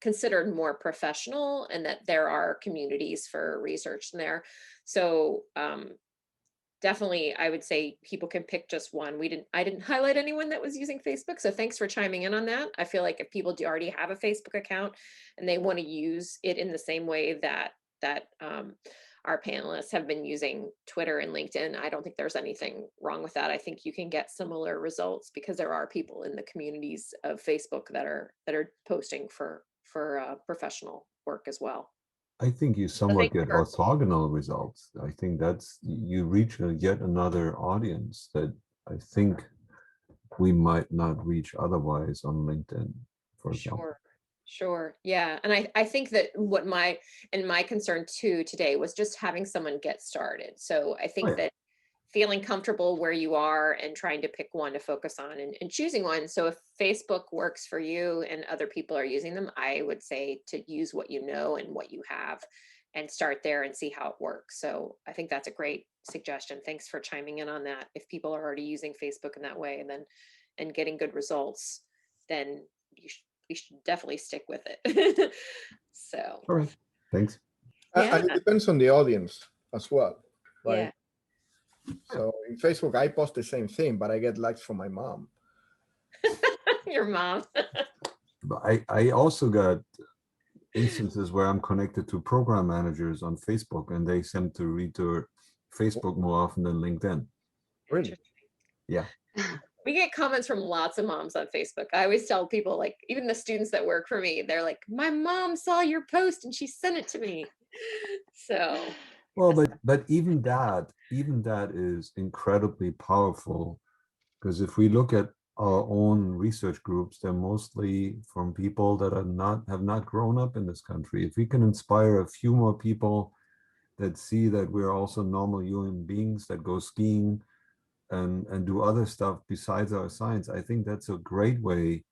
considered more professional, and that there are communities for research in there. So definitely, I would say people can pick just one. I didn't highlight anyone that was using Facebook, so thanks for chiming in on that. I feel like if people do already have a Facebook account and they want to use it in the same way that our panelists have been using Twitter and LinkedIn, I don't think there's anything wrong with that. I think you can get similar results because there are people in the communities of Facebook that are posting for professional work as well. I think you somewhat get orthogonal results. I think you reach yet another audience that I think we might not reach otherwise on LinkedIn, for example. Sure. Yeah. And I think that what my concern too today was just having someone get started. So I think that feeling comfortable where you are and trying to pick one to focus on and choosing one. So if Facebook works for you and other people are using them, I would say to use what you know and what you have and start there and see how it works. So I think that's a great suggestion. Thanks for chiming in on that. If people are already using Facebook in that way and getting good results, then we should definitely stick with it. So. All right. Thanks. Yeah. And it depends on the audience as well, right? Yeah. So in Facebook, I post the same thing, but I get likes from my mom. Your mom. But I also got instances where I'm connected to program managers on Facebook, and they seem to read to Facebook more often than LinkedIn. Really? Yeah. We get comments from lots of moms on Facebook. I always tell people, like, even the students that work for me, they're like, my mom saw your post and she sent it to me. So. Well, but even that is incredibly powerful, because if we look at our own research groups, they're mostly from people that have not grown up in this country. If we can inspire a few more people that see that we're also normal human beings that go skiing and do other stuff besides our science, I think that's a great way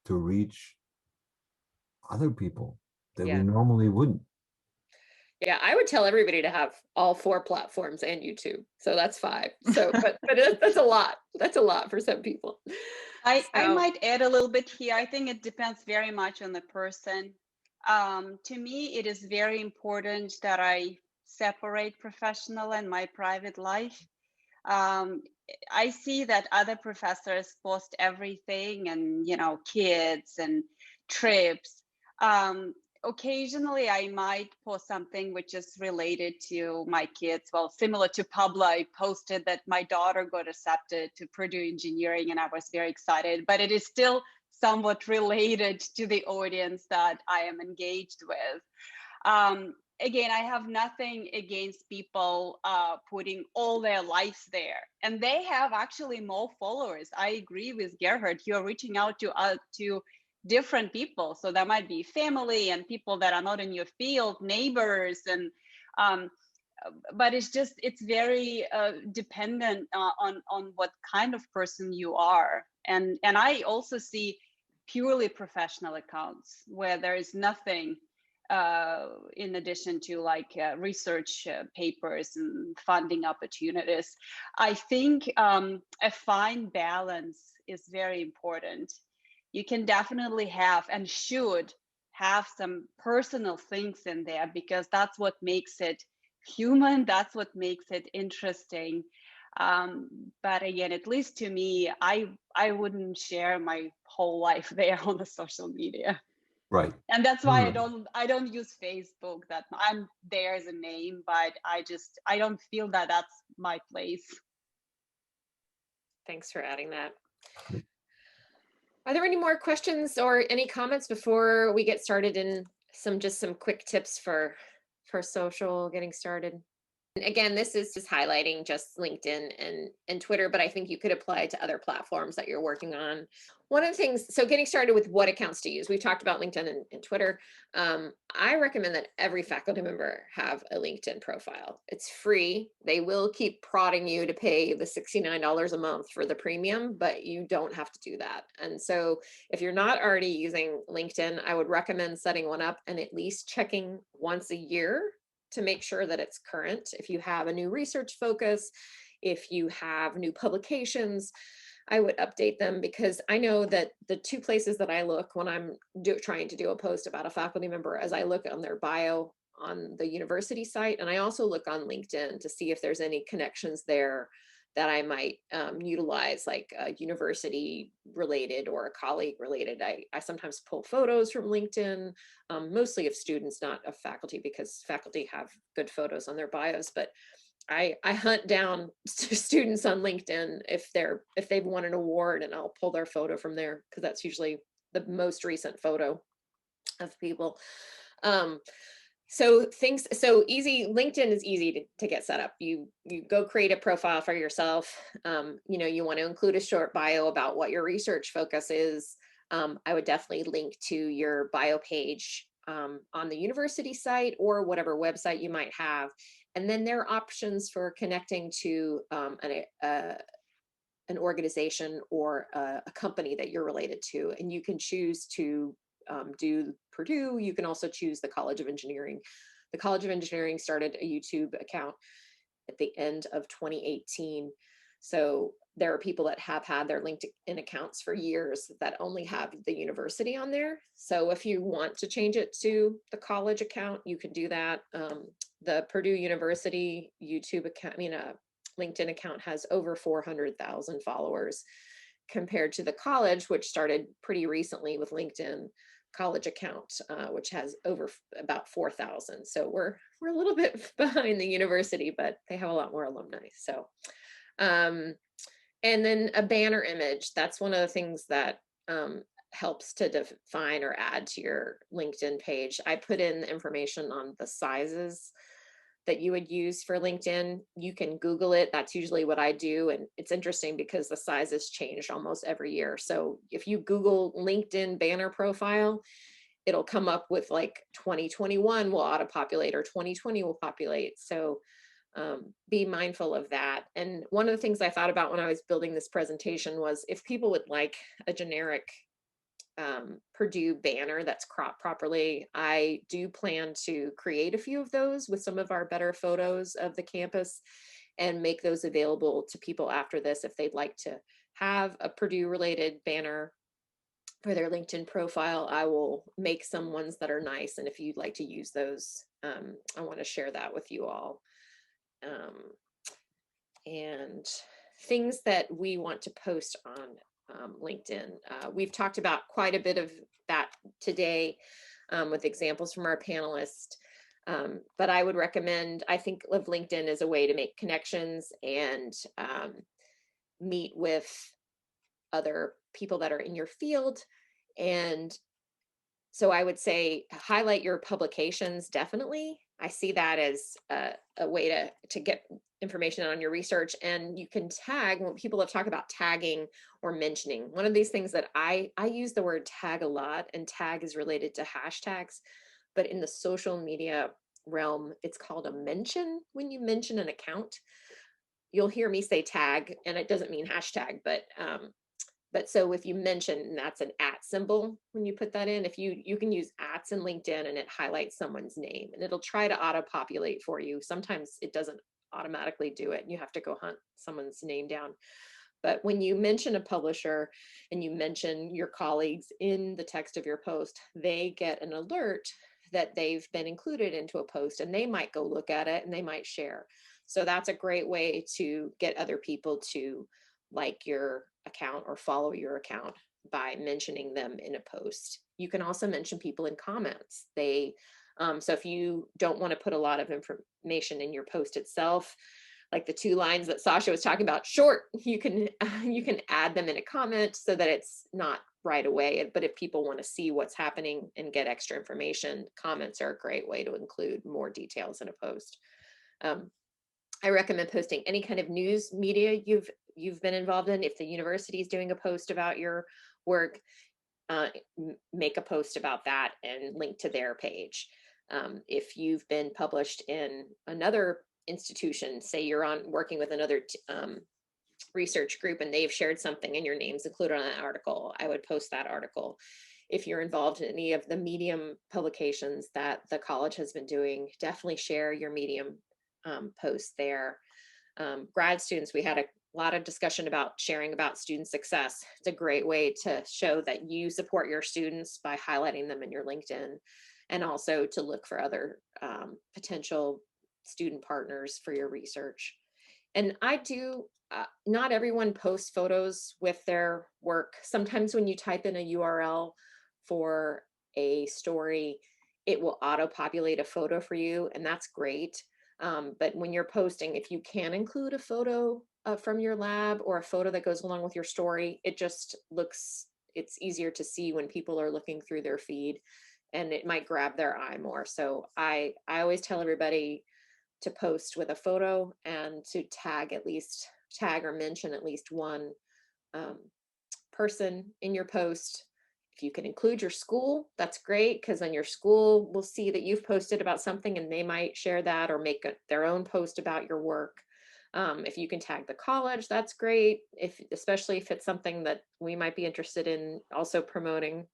to reach other people that we normally wouldn't. Yeah, I would tell everybody to have all 4 platforms and YouTube. So that's 5. So, but that's a lot. That's a lot for some people. I might add a little bit here. I think it depends very much on the person. To me, it is very important that I separate professional and my private life. I see that other professors post everything and, kids and trips. Occasionally, I might post something which is related to my kids. Well, similar to Pablo, I posted that my daughter got accepted to Purdue Engineering, and I was very excited. But it is still somewhat related to the audience that I am engaged with. Again, I have nothing against people putting all their lives there. And they have actually more followers. I agree with Gerhard. You're reaching out to different people. So that might be family and people that are not in your field, neighbors. And but it's very dependent on what kind of person you are. And I also see purely professional accounts where there is nothing in addition to research papers and funding opportunities. I think a fine balance is very important. You can definitely have and should have some personal things in there, because that's what makes it human. That's what makes it interesting. But again, at least to me, I wouldn't share my whole life there on the social media. Right. And that's why I don't use Facebook. That I'm there as a name, but I don't feel that that's my place. Thanks for adding that. Are there any more questions or any comments before we get started in some quick tips for social getting started? And again, this is just highlighting just LinkedIn and Twitter, but I think you could apply it to other platforms that you're working on. One of the things, so getting started with what accounts to use. We've talked about LinkedIn and Twitter. I recommend that every faculty member have a LinkedIn profile. It's free. They will keep prodding you to pay the $69 a month for the premium, but you don't have to do that. And so if you're not already using LinkedIn, I would recommend setting one up and at least checking once a year to make sure that it's current. If you have a new research focus, if you have new publications, I would update them, because I know that the 2 places that I look when I'm trying to do a post about a faculty member, as I look on their bio on the university site, and I also look on LinkedIn to see if there's any connections there that I might utilize, like university related or a colleague related. I sometimes pull photos from LinkedIn, mostly of students, not of faculty, because faculty have good photos on their bios, but I hunt down students on LinkedIn if they've won an award, and I'll pull their photo from there, because that's usually the most recent photo of people. So easy. LinkedIn is easy to get set up. You go create a profile for yourself. You want to include a short bio about what your research focus is. I would definitely link to your bio page on the university site or whatever website you might have. And then there are options for connecting to an organization or a company that you're related to. And you can choose to do Purdue. You can also choose the College of Engineering. The College of Engineering started a YouTube account at the end of 2018. So there are people that have had their LinkedIn accounts for years that only have the university on there. So if you want to change it to the college account, you can do that. The Purdue University YouTube account, LinkedIn account has over 400,000 followers compared to the college, which started pretty recently with LinkedIn college account, which has over about 4,000. So we're a little bit behind the university, but they have a lot more alumni. So, and then a banner image. That's one of the things that helps to define or add to your LinkedIn page. I put in the information on the sizes that you would use for LinkedIn. You can Google it. That's usually what I do. And it's interesting because the sizes change almost every year. So if you Google LinkedIn banner profile, it'll come up with like 2021 will auto-populate or 2020 will populate. So be mindful of that. And one of the things I thought about when I was building this presentation was if people would like a generic Purdue banner that's cropped properly, I do plan to create a few of those with some of our better photos of the campus and make those available to people after this if they'd like to have a Purdue related banner for their LinkedIn profile. I will make some ones that are nice, and if you'd like to use those, I want to share that with you all. And things that we want to post on LinkedIn. We've talked about quite a bit of that today with examples from our panelists. But I would recommend, I think of LinkedIn as a way to make connections and meet with other people that are in your field. And so I would say highlight your publications, definitely. I see that as a way to get information on your research, and you can tag. When people have talked about tagging or mentioning, one of these things that I use the word tag a lot, and tag is related to hashtags, but in the social media realm, it's called a mention. When you mention an account, you'll hear me say tag, and it doesn't mean hashtag, but so if you mention, and that's an @ symbol, when you put that in, if you can use @ in LinkedIn and it highlights someone's name, and it'll try to auto-populate for you. Sometimes it doesn't automatically do it, and you have to go hunt someone's name down. But when you mention a publisher and you mention your colleagues in the text of your post, they get an alert that they've been included into a post, and they might go look at it and they might share. So that's a great way to get other people to like your account or follow your account by mentioning them in a post. You can also mention people in comments. So if you don't want to put a lot of information in your post itself, like the 2 lines that Sasha was talking about, short, you can add them in a comment so that it's not right away. But if people want to see what's happening and get extra information, comments are a great way to include more details in a post. I recommend posting any kind of news media you've been involved in. If the university is doing a post about your work, make a post about that and link to their page. If you've been published in another institution, say you're working with another research group and they've shared something and your name's included on that article, I would post that article. If you're involved in any of the Medium publications that the college has been doing, definitely share your Medium posts there. Grad students, we had a lot of discussion about sharing about student success. It's a great way to show that you support your students by highlighting them in your LinkedIn, and also to look for other potential student partners for your research. And I do, not everyone posts photos with their work. Sometimes when you type in a URL for a story, it will auto-populate a photo for you, and that's great. But when you're posting, if you can include a photo from your lab or a photo that goes along with your story, it just it's easier to see when people are looking through their feed, and it might grab their eye more. So I always tell everybody to post with a photo and to tag or mention at least one person in your post. if you can include your school, that's great, because then your school will see that you've posted about something and they might share that or make their own post about your work. If you can tag the college, that's great. Especially if it's something that we might be interested in also promoting.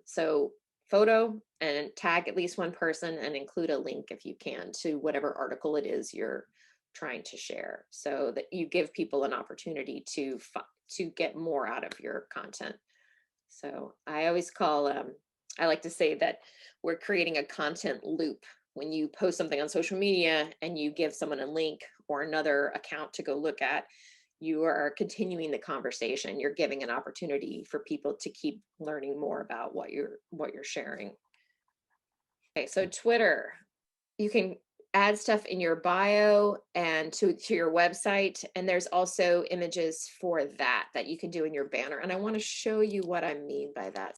So photo and tag at least one person and include a link if you can to whatever article it is you're trying to share, so that you give people an opportunity to get more out of your content. So I always call, I like to say that we're creating a content loop. When you post something on social media and you give someone a link or another account to go look at, you are continuing the conversation. You're giving an opportunity for people to keep learning more about what you're sharing. Okay, so Twitter, you can add stuff in your bio and to your website, and there's also images for that you can do in your banner. And I want to show you what I mean by that.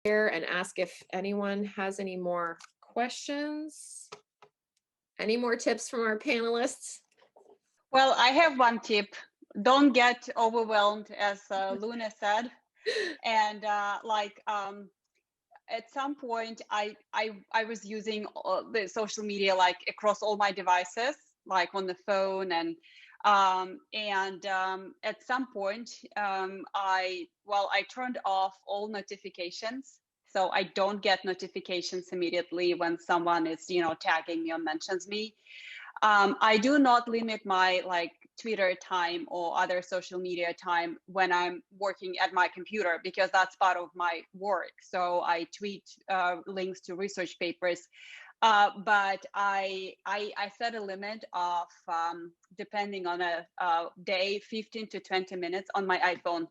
and ask if anyone has any more questions. Any more tips from our panelists? Well, I have one tip. Don't get overwhelmed, as Luna said. And at some point, I was using the social media like across all my devices, like on the phone, and at some point, I turned off all notifications, so I don't get notifications immediately when someone is, tagging me or mentions me. I do not limit my Twitter time or other social media time when I'm working at my computer, because that's part of my work. So I tweet links to research papers, but I set a limit of, depending on a day, 15 to 20 minutes on my iPhone,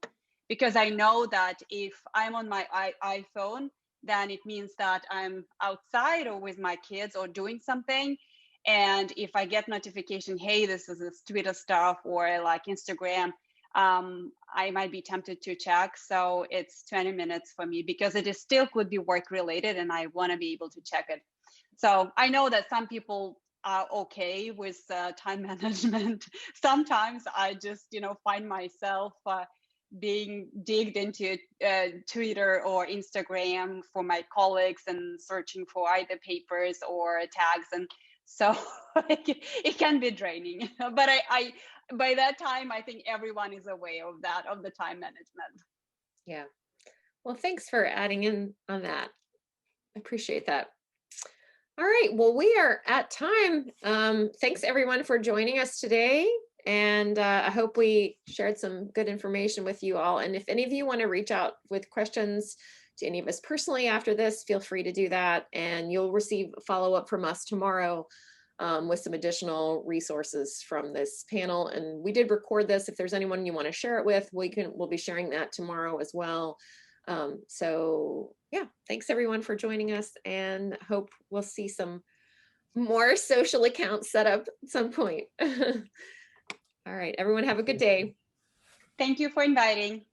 because I know that if I'm on my iPhone, then it means that I'm outside or with my kids or doing something. And if I get notification, hey, this is this Twitter stuff or like Instagram, I might be tempted to check. So it's 20 minutes for me, because it is still could be work related and I want to be able to check it. So I know that some people are okay with time management. Sometimes I just, find myself being digged into Twitter or Instagram for my colleagues and searching for either papers or tags, and so it can be draining. But I by that time, I think everyone is aware of that, of the time management. Yeah. Well, thanks for adding in on that. I appreciate that. All right. Well, we are at time. Thanks everyone for joining us today. And I hope we shared some good information with you all. And if any of you want to reach out with questions to any of us personally after this, feel free to do that. And you'll receive follow-up from us tomorrow with some additional resources from this panel. And we did record this. If there's anyone you want to share it with, we'll be sharing that tomorrow as well. So yeah, thanks everyone for joining us, and hope we'll see some more social accounts set up at some point. All right, everyone have a good day. Thank you for inviting.